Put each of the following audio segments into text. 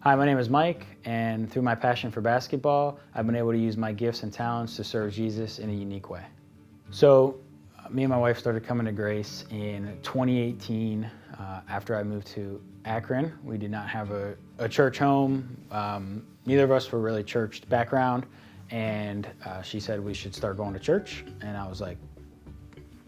Hi, my name is Mike, and through my passion for basketball, I've been able to use my gifts and talents to serve Jesus in a unique way. So, me and my wife started coming to Grace in 2018 after I moved to Akron. We did not have a church home. Neither of us were really churched background, and she said we should start going to church, and I was like,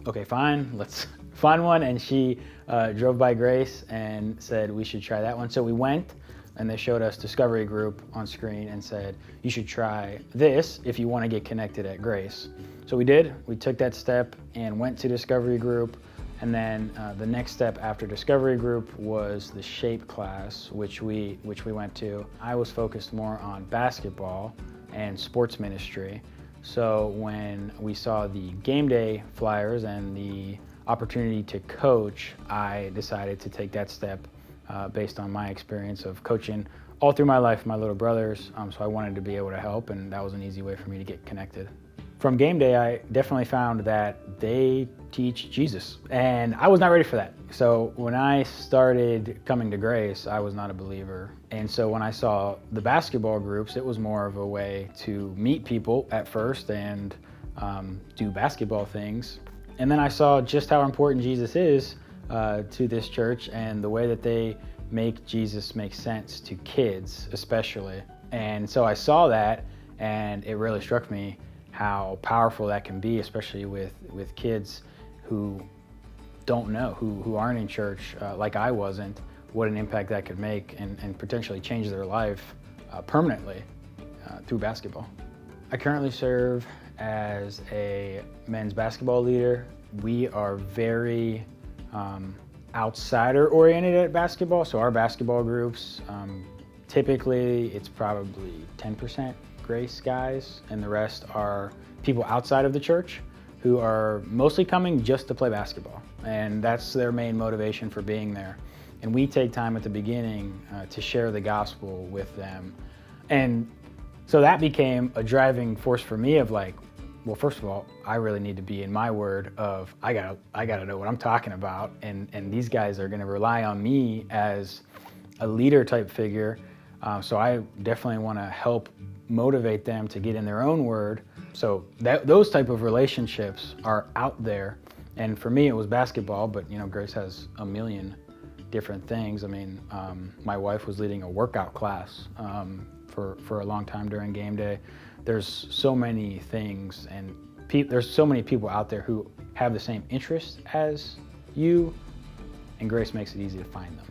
okay, fine, let's find one. And she drove by Grace and said we should try that one. So we went, and they showed us Discovery Group on screen and said, you should try this if you want to get connected at Grace. So we did. We took that step and went to Discovery Group. And then the next step after Discovery Group was the Shape class, which we went to. I was focused more on basketball and sports ministry. So when we saw the game day flyers and the opportunity to coach, I decided to take that step based on my experience of coaching all through my life, my little brothers. So I wanted to be able to help, and that was an easy way for me to get connected. From game day, I definitely found that they teach Jesus, and I was not ready for that. So when I started coming to Grace, I was not a believer. And so when I saw the basketball groups, it was more of a way to meet people at first and do basketball things. And then I saw just how important Jesus is to this church and the way that they make Jesus make sense to kids especially. And so I saw that, and it really struck me how powerful that can be, especially with kids who don't know, who aren't in church like I wasn't, what an impact that could make and potentially change their life permanently through basketball. I currently serve as a men's basketball leader. We are very outsider oriented at basketball. So our basketball groups, typically it's probably 10% Grace guys, and the rest are people outside of the church who are mostly coming just to play basketball. And that's their main motivation for being there. And we take time at the beginning to share the gospel with them. And so that became a driving force for me of like, well, first of all, I really need to be in my word of, I gotta know what I'm talking about. And these guys are gonna rely on me as a leader type figure. So I definitely wanna help motivate them to get in their own word. So those type of relationships are out there. And for me, it was basketball, but Grace has a million different things. I mean, my wife was leading a workout class for a long time during game day. There's so many things, and there's so many people out there who have the same interests as you, and Grace makes it easy to find them.